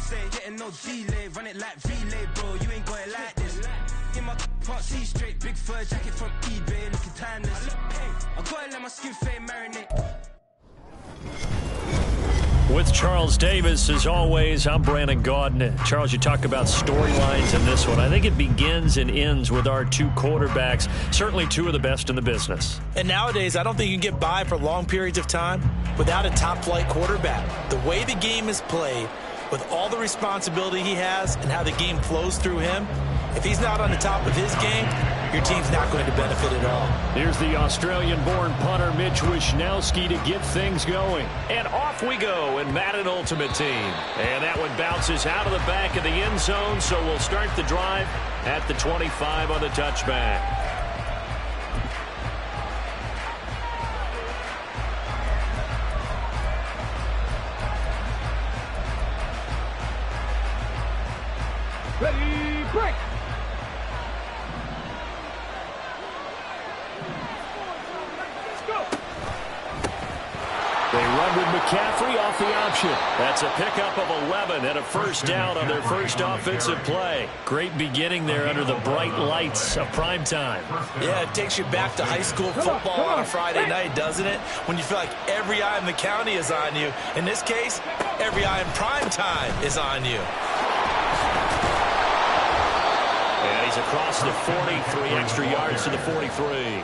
say, getting no delay, run it like relay, bro. You ain't got it like this. In my part C straight, big fur jacket from eBay, looking timeless. I gotta let my skin fade marinate. With Charles Davis, as always, I'm Brandon Gaudin. Charles, you talk about storylines in this one. I think it begins and ends with our two quarterbacks, certainly two of the best in the business. And nowadays, I don't think you can get by for long periods of time without a top-flight quarterback. The way the game is played, with all the responsibility he has and how the game flows through him, if he's not on the top of his game, your team's not going to benefit at all. Here's the Australian-born punter Mitch Wishnowsky to get things going. And off we go in Madden Ultimate Team. And that one bounces out of the back of the end zone, so we'll start the drive at the 25 on the touchback. Ready, break! They run with McCaffrey off the option. That's a pickup of 11 and a first down on their first offensive play. Great beginning there under the bright lights of prime time. Yeah, it takes you back to high school football on a Friday night, doesn't it? When you feel like every eye in the county is on you. In this case, every eye in prime time is on you. And he's across the 43 extra yards to the 43.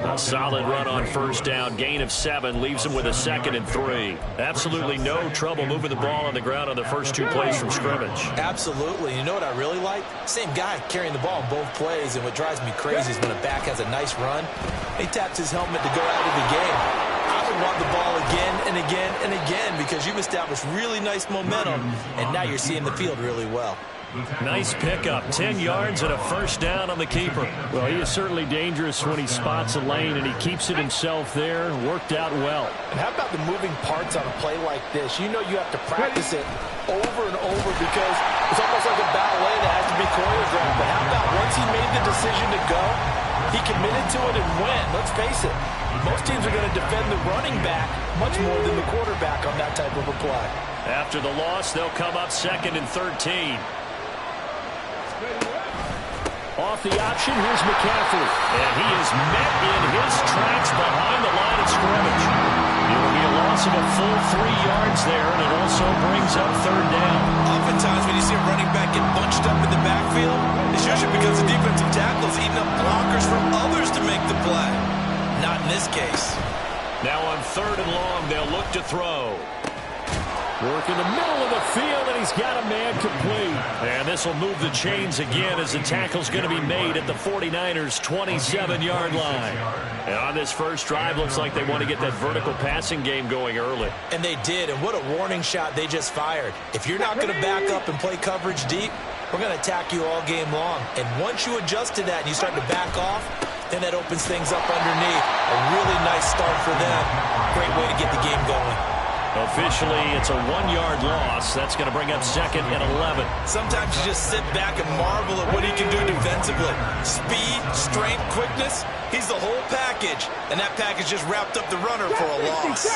A solid run on first down, gain of 7, leaves him with a 2nd and 3. Absolutely no trouble moving the ball on the ground on the first 2 plays from scrimmage. Absolutely. You know what I really like? Same guy carrying the ball in both plays, and what drives me crazy is when a back has a nice run, he taps his helmet to go out of the game. I would want the ball again and again and again because you've established really nice momentum, and now you're seeing the field really well. Nice pickup, 10 yards and a first down on the keeper. Well, he is certainly dangerous when he spots a lane, and he keeps it himself there. Worked out well. And how about the moving parts on a play like this? You know you have to practice it over and over because it's almost like a ballet that has to be choreographed. But how about once he made the decision to go, he committed to it and went. Let's face it, most teams are going to defend the running back much more than the quarterback on that type of a play. After the loss, they'll come up 2nd and 13. Off the option, here's McCaffrey. And he is met in his tracks behind the line of scrimmage. It will be a loss of a full 3 yards there, and it also brings up 3rd down. Oftentimes when you see a running back get bunched up in the backfield, it's usually because the defensive tackle is eating up blockers from others to make the play. Not in this case. Now on 3rd and long, they'll look to throw. Work in the middle of the field, and he's got a man complete. And this will move the chains again as the tackle's going to be made at the 49ers' 27-yard line. And on this first drive, looks like they want to get that vertical passing game going early. And they did, and what a warning shot they just fired. If you're not going to back up and play coverage deep, we're going to attack you all game long. And once you adjust to that and you start to back off, then that opens things up underneath. A really nice start for them. Great way to get the game going. Officially, it's a 1-yard loss. That's going to bring up 2nd and 11. Sometimes you just sit back and marvel at what he can do defensively. Speed, strength, quickness, he's the whole package. And that package just wrapped up the runner for a loss.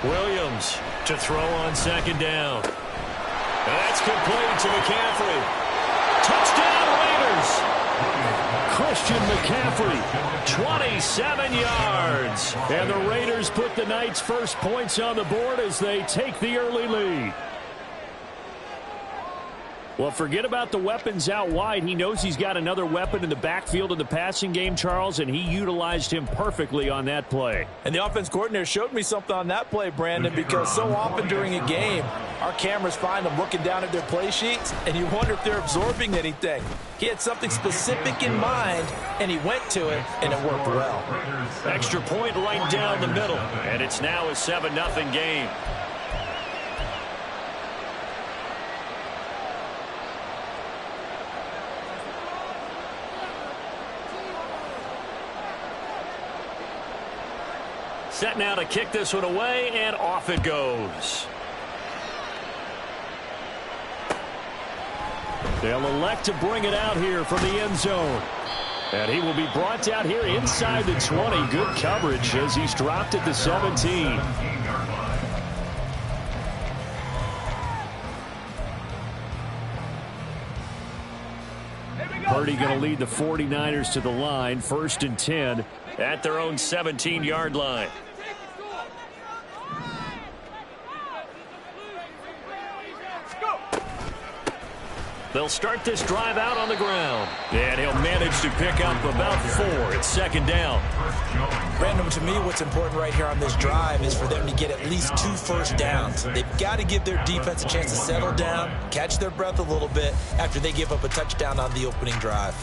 Williams to throw on 2nd down. And that's complete to McCaffrey. Touchdown, Raiders! Christian McCaffrey, 27 yards. And the Raiders put the Knights' first points on the board as they take the early lead. Well, forget about the weapons out wide. He knows he's got another weapon in the backfield in the passing game, Charles, and he utilized him perfectly on that play. And the offense coordinator showed me something on that play, Brandon, because so often during a game, our cameras find them looking down at their play sheets, and you wonder if they're absorbing anything. He had something specific in mind, and he went to it, and it worked well. Extra point right down the middle, and it's now a 7-0 game. Set now to kick this one away, and off it goes. They'll elect to bring it out here from the end zone. And he will be brought down here inside the 20. Good coverage as he's dropped at the 17. Purdy going to lead the 49ers to the line. 1st and 10 at their own 17-yard line. They'll start this drive out on the ground. And he'll manage to pick up about 4. It's 2nd down. Brandon, to me, what's important right here on this drive is for them to get at least 2 first downs. They've got to give their defense a chance to settle down, catch their breath a little bit after they give up a touchdown on the opening drive.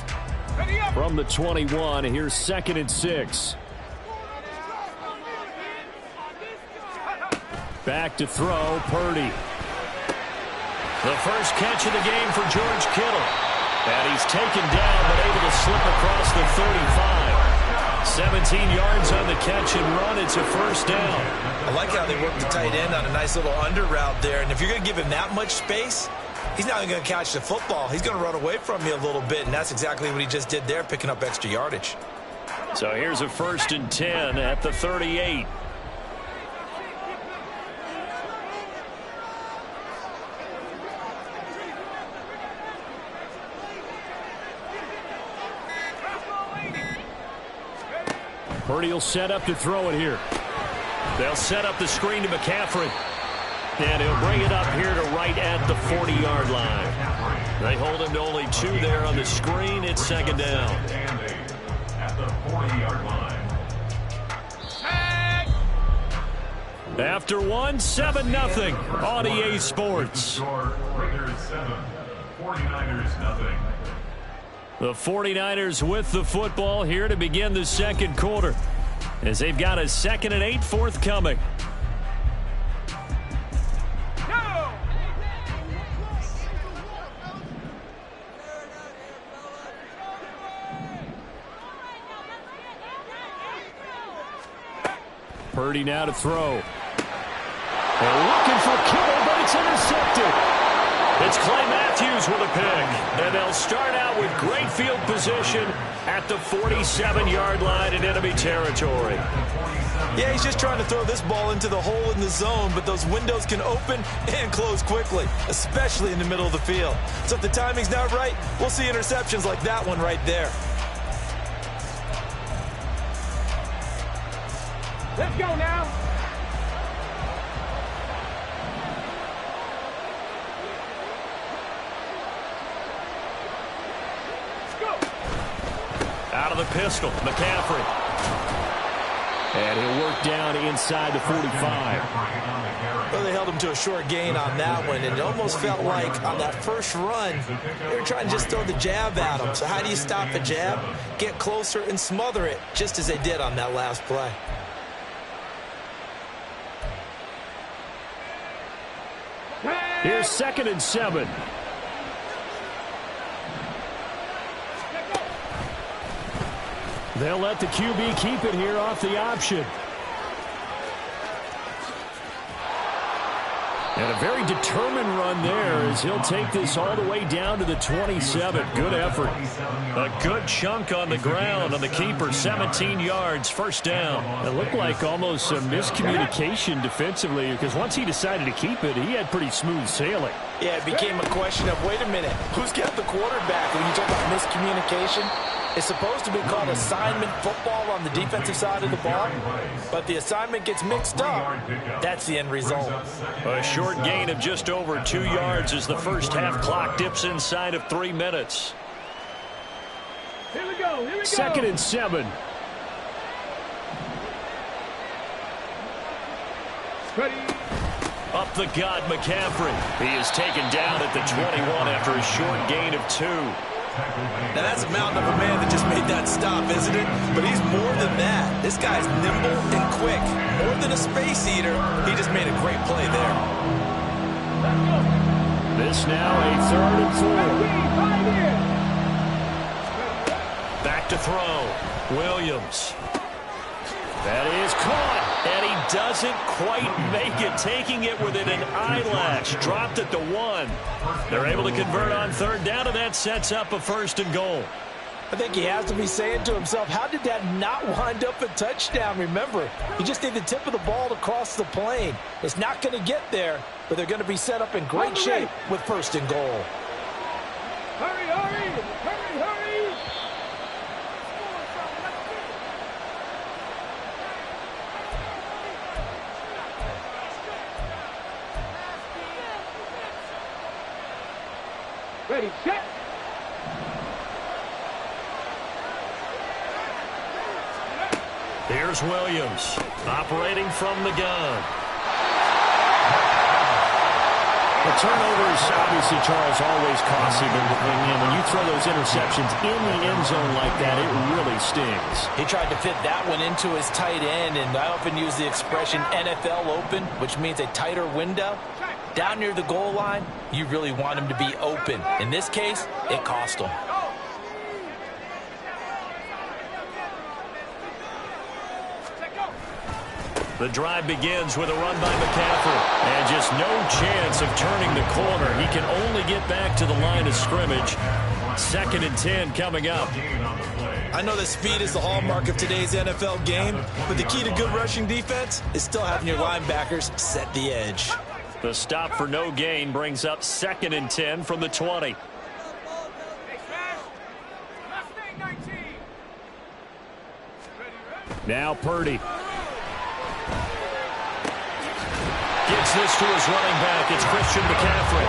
From the 21, here's 2nd and 6. Back to throw, Purdy. The first catch of the game for George Kittle. And he's taken down, but able to slip across the 35. 17 yards on the catch and run. It's a 1st down. I like how they work the tight end on a nice little under route there. And if you're going to give him that much space, he's not even going to catch the football. He's going to run away from you a little bit, and that's exactly what he just did there, picking up extra yardage. So here's a 1st and 10 at the 38. Purdy will set up to throw it here. They'll set up the screen to McCaffrey. And he'll bring it up here to right at the 40-yard line. They hold him to only 2 there on the screen. It's 2nd down. At the 40-yard line. After 1, 7-0 on EA Sports. Raiders 7, 49ers nothing. The 49ers with the football here to begin the 2nd quarter, as they've got a 2nd and 8 forthcoming. Purdy now to throw. They're looking for Kittle, but it's intercepted. It's Clay Matthews with a pick, and they'll start out with great field position at the 47-yard line in enemy territory. Yeah, he's just trying to throw this ball into the hole in the zone, but those windows can open and close quickly, especially in the middle of the field. So if the timing's not right, we'll see interceptions like that one right there. Let's go now. Out of the pistol, McCaffrey. And he'll work down inside the 45. Well, they held him to a short gain on that one, and it almost felt like on that first run, they were trying to just throw the jab at him. So how do you stop a jab? Get closer and smother it, just as they did on that last play. Here's 2nd and 7. They'll let the QB keep it here off the option. And a very determined run there as he'll take this all the way down to the 27. Good effort. A good chunk on the ground on the keeper. 17 yards, 1st down. It looked like almost a miscommunication defensively, because once he decided to keep it, he had pretty smooth sailing. Yeah, it became a question of, wait a minute, who's got the quarterback? When you talk about miscommunication, it's supposed to be called assignment football on the defensive side of the ball, but the assignment gets mixed up. That's the end result. A short gain of just over 2 yards as the first half clock dips inside of 3 minutes. Here we go. 2nd and 7. Ready. Up the gut, McCaffrey. He is taken down at the 21 after a short gain of 2. Now that's a mountain of a man that just made that stop, isn't it? But he's more than that. This guy's nimble and quick. More than a space eater, he just made a great play there. This now a 3rd and 4. Back to throw. Williams. That is caught, and he doesn't quite make it, taking it within an eyelash. Dropped at the 1. They're able to convert on 3rd down, and that sets up a 1st and goal. I think he has to be saying to himself, how did that not wind up a touchdown? Remember, you just need the tip of the ball to cross the plane. It's not going to get there, but they're going to be set up in great shape with 1st and goal. Hurry, hurry, hurry, hurry. Ready, set. Here's Williams, operating from the gun. The turnovers, obviously, Charles, always costly. But when you throw those interceptions in the end zone like that, it really stings. He tried to fit that one into his tight end, and I often use the expression NFL open, which means a tighter window. Down near the goal line, you really want him to be open. In this case, it cost him. The drive begins with a run by McCaffrey. And just no chance of turning the corner. He can only get back to the line of scrimmage. 2nd and 10 coming up. I know that speed is the hallmark of today's NFL game, but the key to good rushing defense is still having your linebackers set the edge. The stop for no gain brings up 2nd and 10 from the 20. Now Purdy. Gets this to his running back. It's Christian McCaffrey.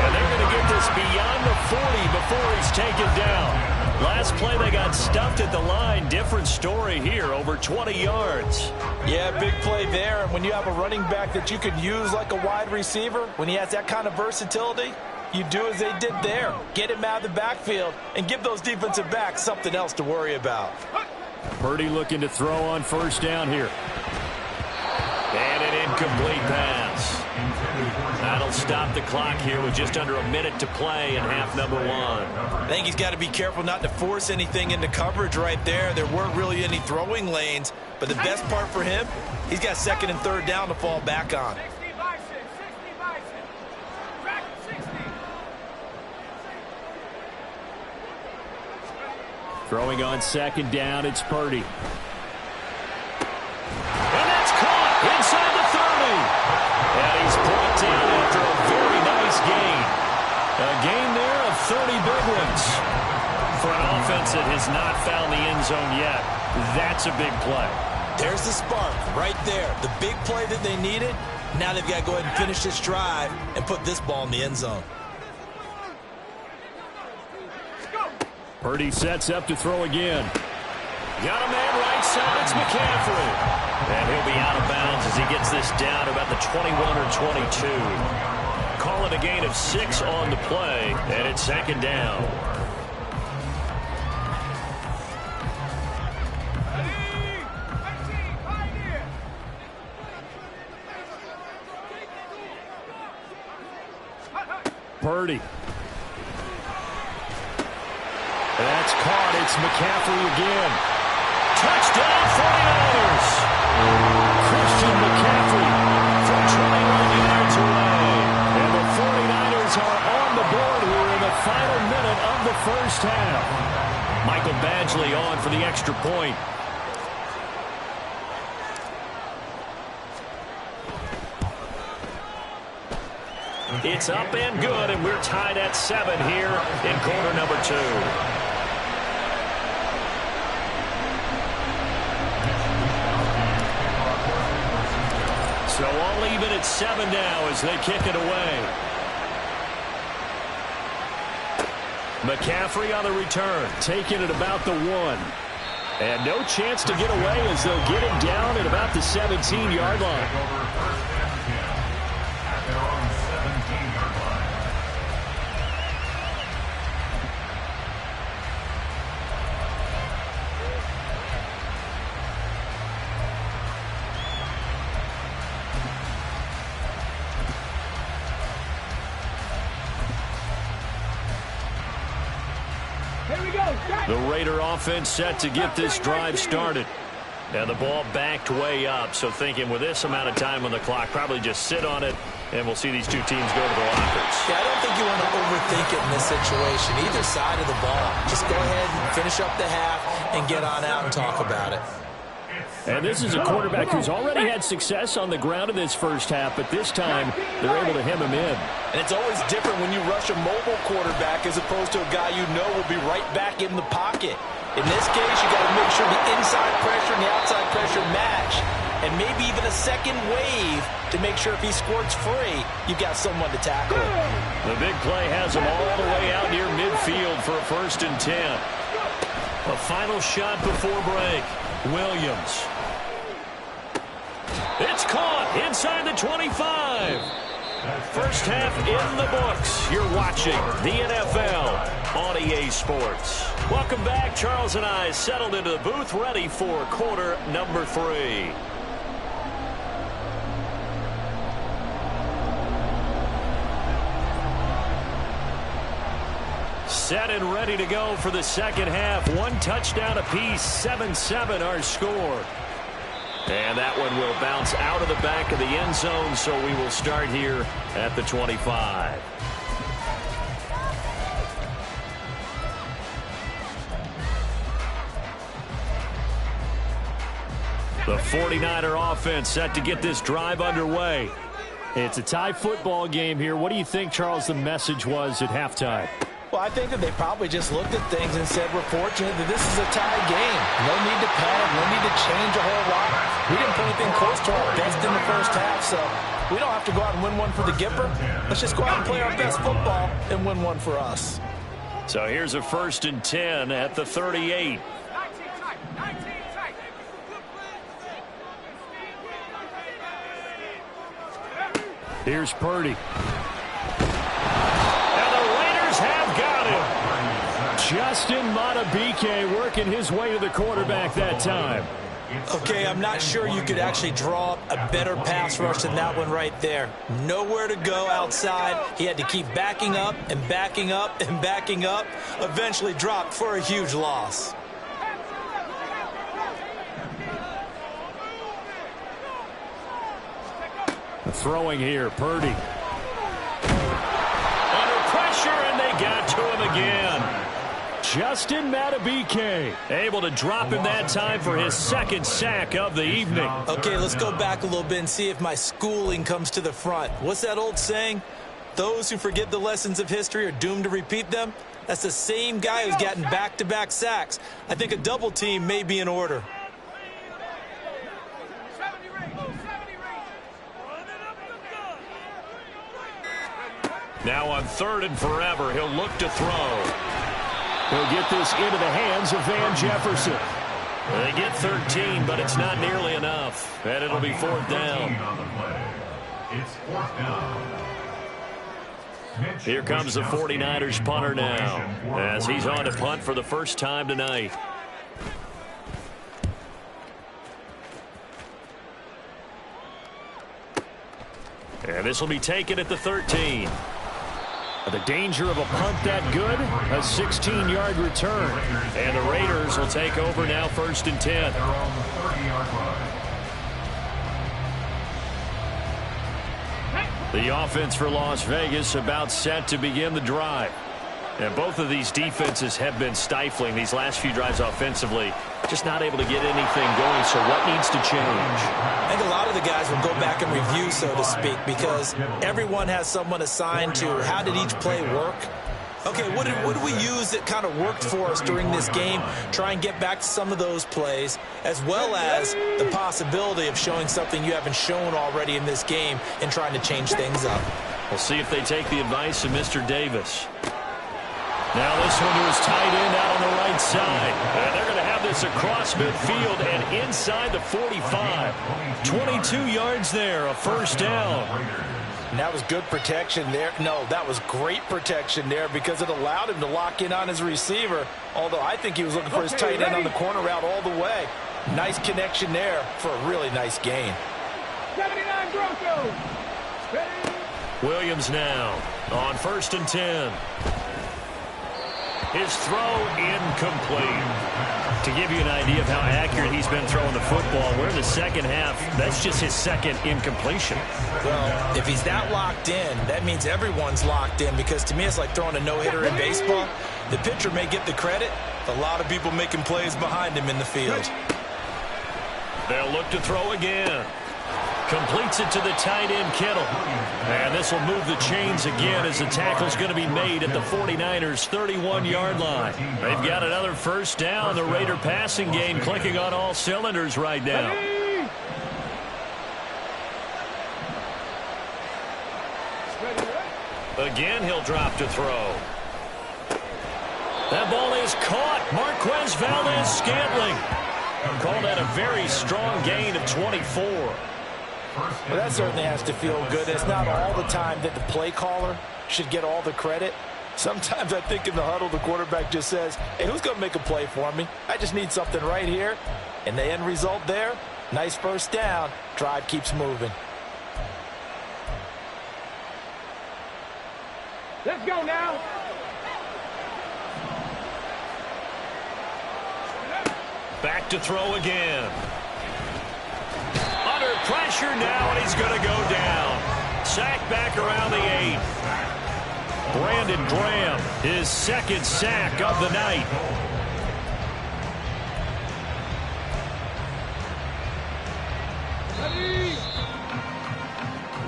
And they're going to get this beyond the 40 before he's taken down. Last play they got stuffed at the line. Different story here, over 20 yards. Yeah, big play there. And when you have a running back that you could use like a wide receiver, when he has that kind of versatility, you do as they did there. Get him out of the backfield and give those defensive backs something else to worry about. Purdy looking to throw on 1st down here. And an incomplete pass. That'll stop the clock here with just under a minute to play in half number 1. I think he's got to be careful not to force anything into coverage right there. There weren't really any throwing lanes, but the best part for him, he's got 2nd and 3rd down to fall back on. Throwing on 2nd down, it's Purdy. And that's caught inside the 30. And he's brought down after a very nice gain. A gain there of 30 big ones. For an offense that has not found the end zone yet, that's a big play. There's the spark right there. The big play that they needed. Now they've got to go ahead and finish this drive and put this ball in the end zone. Purdy sets up to throw again. Got a man right side. It's McCaffrey. And he'll be out of bounds as he gets this down to about the 21 or 22. Call it a gain of 6 on the play, and it's 2nd down. Purdy. That's caught. It's McCaffrey again. Touchdown 49ers. Christian McCaffrey from 21 yards away. And the 49ers are on the board here in the final minute of the 1st half. Michael Badgley on for the extra point. It's up and good, and we're tied at 7 here in quarter number 2. So all even at 7 now as they kick it away. McCaffrey on the return, taking it about the 1. And no chance to get away as they'll get him down at about the 17-yard line. The Raider offense set to get this drive started. Now the ball backed way up, so thinking with this amount of time on the clock, probably just sit on it, and we'll see these two teams go to the lockers. Yeah, I don't think you want to overthink it in this situation. Either side of the ball. Just go ahead and finish up the half and get on out and talk about it. And this is a quarterback who's already had success on the ground in this 1st half, but this time they're able to hem him in. And it's always different when you rush a mobile quarterback as opposed to a guy you know will be right back in the pocket. In this case, you got to make sure the inside pressure and the outside pressure match. and maybe even a second wave to make sure if he squirts free, you've got someone to tackle him. The big play has him all the way out near midfield for a 1st and 10. A final shot before break. Williams. It's caught inside the 25. First half in the books. You're watching the NFL on EA Sports. Welcome back. Charles and I settled into the booth, ready for quarter number 3. Set and ready to go for the second half. 1 touchdown apiece, 7-7 our score. And that one will bounce out of the back of the end zone, so we will start here at the 25. The 49er offense set to get this drive underway. It's a tie football game here. What do you think, Charles, the message was at halftime? Well, I think that they probably just looked at things and said, we're fortunate that this is a tie game. No need to panic, no need to change a whole lot. We didn't put anything close to our best in the first half, so we don't have to go out and win one for the Gipper. Let's just go out and play our best football and win one for us. So here's a 1st and 10 at the 38. Here's Purdy. Have got him. Justin Madubuike working his way to the quarterback that time. Okay, I'm not sure you could actually draw up a better pass rush than that one right there. Nowhere to go outside. He had to keep backing up and backing up and backing up. Eventually dropped for a huge loss. Throwing here, Purdy. And they got to him again. Justin Madubuike able to drop him that time for his 2nd sack of the evening. Okay, let's go back a little bit and see if my schooling comes to the front. What's that old saying? Those who forget the lessons of history are doomed to repeat them. That's the same guy who's gotten back-to-back sacks. I think a double team may be in order. Now on 3rd and forever, he'll look to throw. He'll get this into the hands of Van Jefferson. They get 13, but it's not nearly enough. And it'll be 4th down. It's 4th down. Here comes the 49ers punter now, as he's on to punt for the first time tonight. And this will be taken at the 13. The danger of a punt that good, a 16-yard return. And the Raiders will take over now 1st and 10. They're on the 30-yard line. The offense for Las Vegas about set to begin the drive. And both of these defenses have been stifling these last few drives offensively. Just not able to get anything going, so what needs to change? I think a lot of the guys will go back and review, so to speak, because everyone has someone assigned to how did each play work. Okay, what did we use that kind of worked for us during this game? Try and get back to some of those plays, as well as the possibility of showing something you haven't shown already in this game and trying to change things up. We'll see if they take the advice of Mr. Davis. Now this one to his tight end out on the right side. And they're going to have this across midfield and inside the 45. 22 yards there, a 1st down. And that was good protection there. No, that was great protection there because it allowed him to lock in on his receiver, although I think he was looking for his tight end on the corner route all the way. Nice connection there for a really nice gain. 79 Broncos. Williams now on 1st and 10. His throw incomplete. To give you an idea of how accurate he's been throwing the football, we're in the second half. That's just his 2nd incompletion. Well, if he's that locked in, that means everyone's locked in, because to me it's like throwing a no-hitter in baseball. The pitcher may get the credit, a lot of people making plays behind him in the field. They'll look to throw again. Completes it to the tight end, Kittle. And this will move the chains again as the tackle's going to be made at the 49ers' 31-yard line. They've got another 1st down. The Raider passing game clicking on all cylinders right now. Again, he'll drop to throw. That ball is caught. Marquez Valdes-Scantling. Called that a very strong gain of 24. Well, that certainly has to feel good. It's not all the time that the play caller should get all the credit. Sometimes I think in the huddle, the quarterback just says, hey, who's going to make a play for me? I just need something right here. And the end result there, nice first down. Drive keeps moving. Let's go now. Back to throw again. Under pressure now, and he's going to go down. Sack back around the 8. Brandon Graham, his second sack of the night.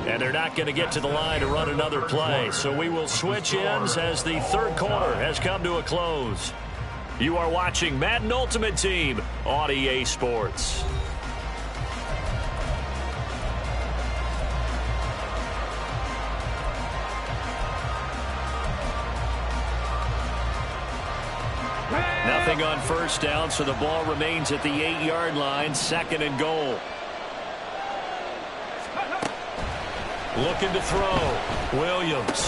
And they're not going to get to the line to run another play. So we will switch ends as the third quarter has come to a close. You are watching Madden Ultimate Team on EA Sports. Nothing on first down, so the ball remains at the 8-yard line, second and goal. Looking to throw. Williams.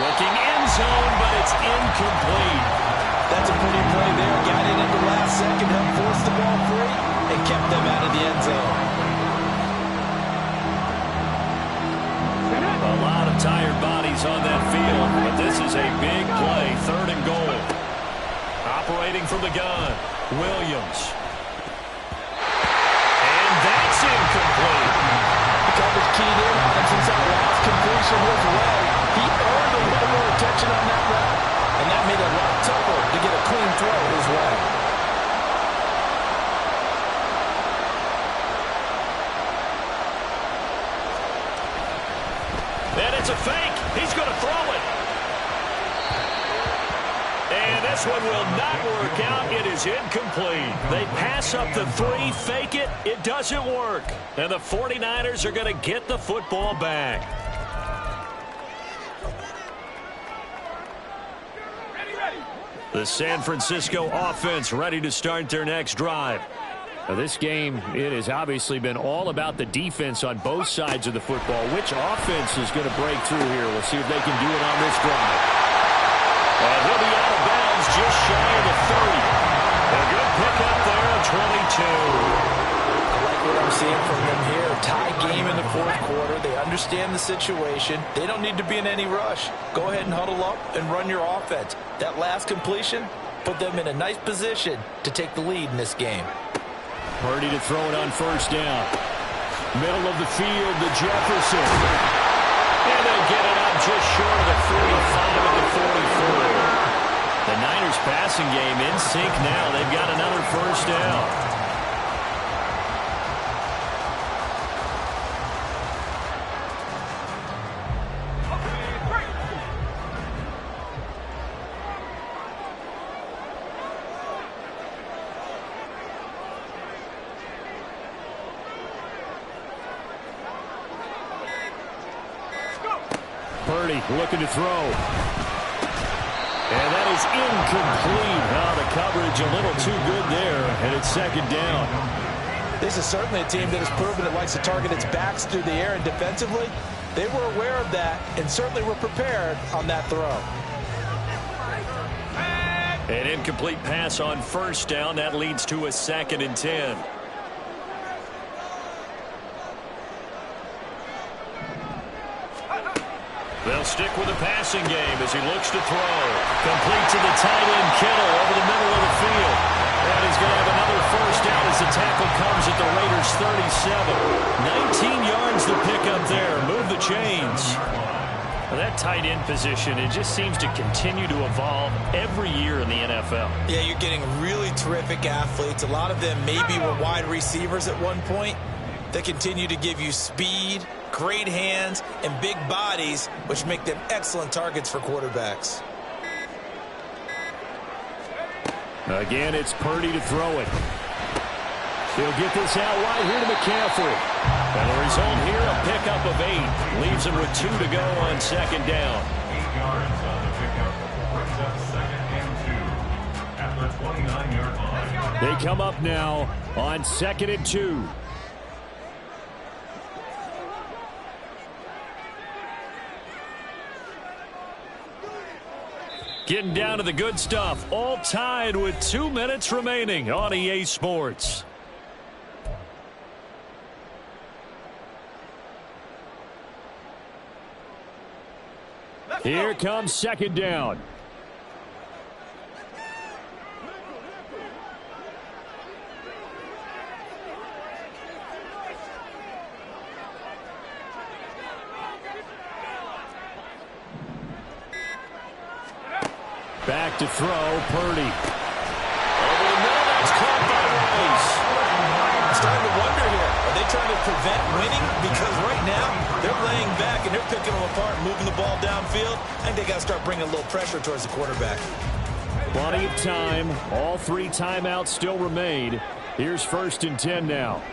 Looking end zone, but it's incomplete. That's a pretty play there. Got it in the last second, helped force the ball free, and kept them out of the end zone. A lot of tired bodies on that field, but this is a big play, third and goal. Operating from the gun, Williams. And that's incomplete. The coverage keyed in on him since that last completion was away. He earned a little more attention on that route, and that made it a lot tougher to get a clean throw his way. And it's a fake. He's going to throw it. And this one will not work out. It is incomplete. They pass up the 3, fake it. It doesn't work. And the 49ers are going to get the football back. The San Francisco offense ready to start their next drive. Now this game, it has obviously been all about the defense on both sides of the football. Which offense is going to break through here? We'll see if they can do it on this drive. And he'll be out of bounds just shy of the 30. A good pickup there at 22. I like what I'm seeing from them here. Tie game in the fourth quarter. They understand the situation. They don't need to be in any rush. Go ahead and huddle up and run your offense. That last completion put them in a nice position to take the lead in this game. Purdy to throw it on first down. Middle of the field to Jefferson. And they get it up just short of the 45 at the 44. The Niners passing game in sync now. They've got another first down. Purdy looking to throw. And that is incomplete. Now the coverage a little too good there, and it's second down. This is certainly a team that has proven it likes to target its backs through the air, and defensively, they were aware of that and certainly were prepared on that throw. An incomplete pass on first down. That leads to a 2nd and 10. They'll stick with the passing game as he looks to throw. Complete to the tight end, Kittle, over the middle of the field. And he's going to have another first down as the tackle comes at the Raiders' 37. 19 yards to pick up there. Move the chains. Well, that tight end position, it just seems to continue to evolve every year in the NFL. Yeah, you're getting really terrific athletes. A lot of them maybe were wide receivers at one point. They continue to give you speed, great hands, and big bodies, which make them excellent targets for quarterbacks. Again, it's Purdy to throw it. He'll get this out wide here to McCaffrey. And the result here, a pickup of of 8. Leaves him with 2 to go on second down. 8 yards on the pickup. Brings up 2nd and 2 at the 29-yard line. They come up now on 2nd and 2. Getting down to the good stuff. All tied with 2 minutes remaining on EA Sports. Here comes second down. Back to throw, Purdy. Over the middle, that's caught by Rice. I'm starting to wonder here, are they trying to prevent winning? Because right now, they're laying back and they're picking them apart, moving the ball downfield. I think they got to start bringing a little pressure towards the quarterback. Plenty of time. All 3 timeouts still remain. Here's 1st and 10 now.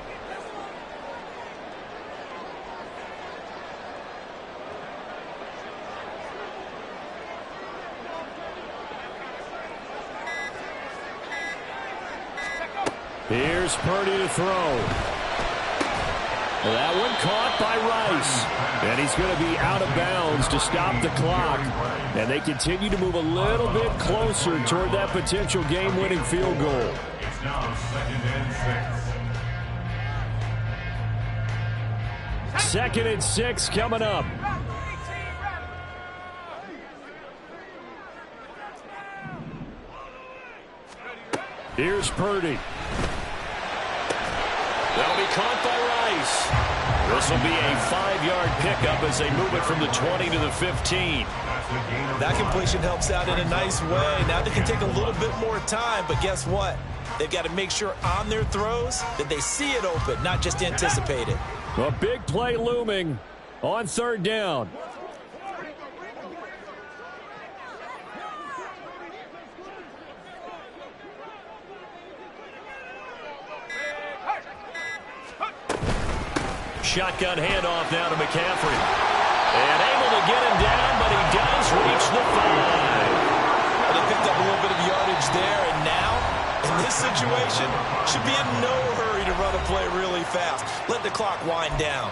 Here's Purdy to throw. That one caught by Rice. And he's going to be out of bounds to stop the clock. And they continue to move a little bit closer toward that potential game-winning field goal. It's now 2nd and 6. 2nd and 6 coming up. Here's Purdy. That'll be caught by Rice. This will be a 5-yard pickup as they move it from the 20 to the 15. That completion helps out in a nice way. Now they can take a little bit more time, but guess what? They've got to make sure on their throws that they see it open, not just anticipate it. A big play looming on 3rd down. Shotgun handoff now to McCaffrey. And able to get him down, but he does reach the 5. Well, they picked up a little bit of yardage there, and now, in this situation, should be in no hurry to run a play really fast. Let the clock wind down.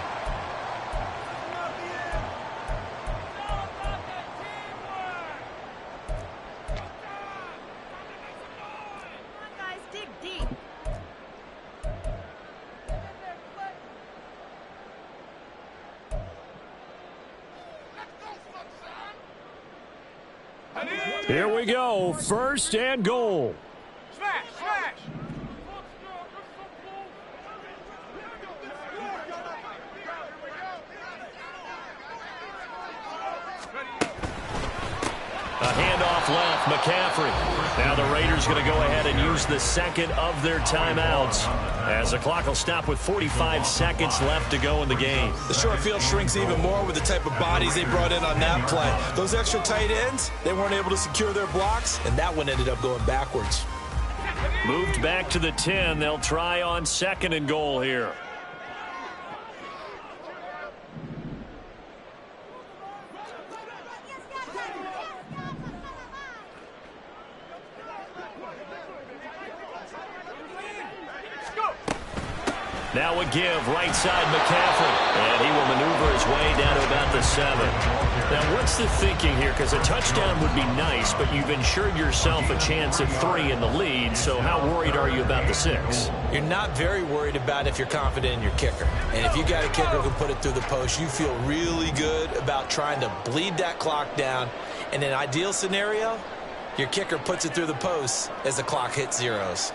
Here we go. 1st and goal. Smash, smash. A handoff left, McCaffrey. Now the Raiders going to go ahead and use the 2nd of their timeouts as the clock will stop with 45 seconds left to go in the game. The short field shrinks even more with the type of bodies they brought in on that play. Those extra tight ends, they weren't able to secure their blocks, and that one ended up going backwards. Moved back to the 10. They'll try on 2nd and goal here. Now a give, right side McCaffrey. And he will maneuver his way down to about the 7. Now what's the thinking here? Because a touchdown would be nice, but you've ensured yourself a chance at 3 in the lead. So how worried are you about the 6? You're not very worried about if you're confident in your kicker. And if you got a kicker who can put it through the post, you feel really good about trying to bleed that clock down. In an ideal scenario, your kicker puts it through the post as the clock hits zeros.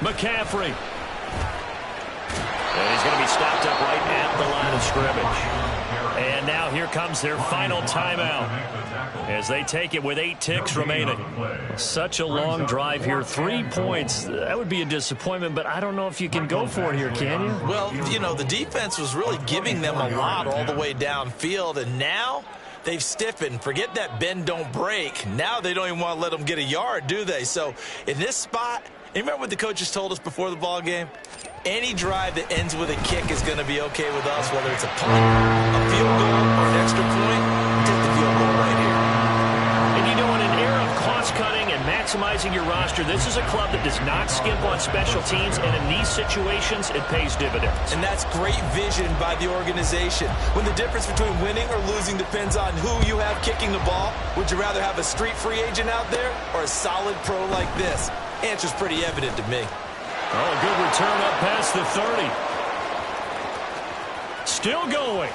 McCaffrey. And he's going to be stopped up right at the line of scrimmage. And now here comes their final timeout as they take it with 8 ticks remaining. Such a long drive here. 3 points. That would be a disappointment, but I don't know if you can go for it here, can you? Well, you know, the defense was really giving them a lot all the way downfield, and now they've stiffened. Forget that bend, don't break. Now they don't even want to let them get a yard, do they? So in this spot, And remember what the coaches told us before the ball game? Any drive that ends with a kick is going to be okay with us, whether it's a punt, a field goal, or an extra point. Take the field goal right here. And you know, in an era of cost-cutting and maximizing your roster, this is a club that does not skimp on special teams, and in these situations, it pays dividends. And that's great vision by the organization. When the difference between winning or losing depends on who you have kicking the ball, would you rather have a street free agent out there or a solid pro like this? Answer's pretty evident to me. Oh, a good return up past the 30. Still going.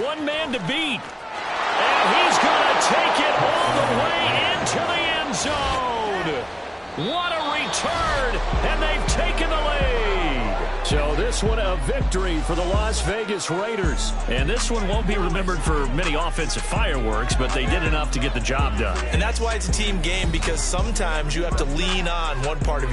One man to beat. And he's going to take it all the way into the end zone. What a return, and they've taken the lead. So this one a victory for the Las Vegas Raiders. And this one won't be remembered for many offensive fireworks, but they did enough to get the job done. And that's why it's a team game, because sometimes you have to lean on one part of your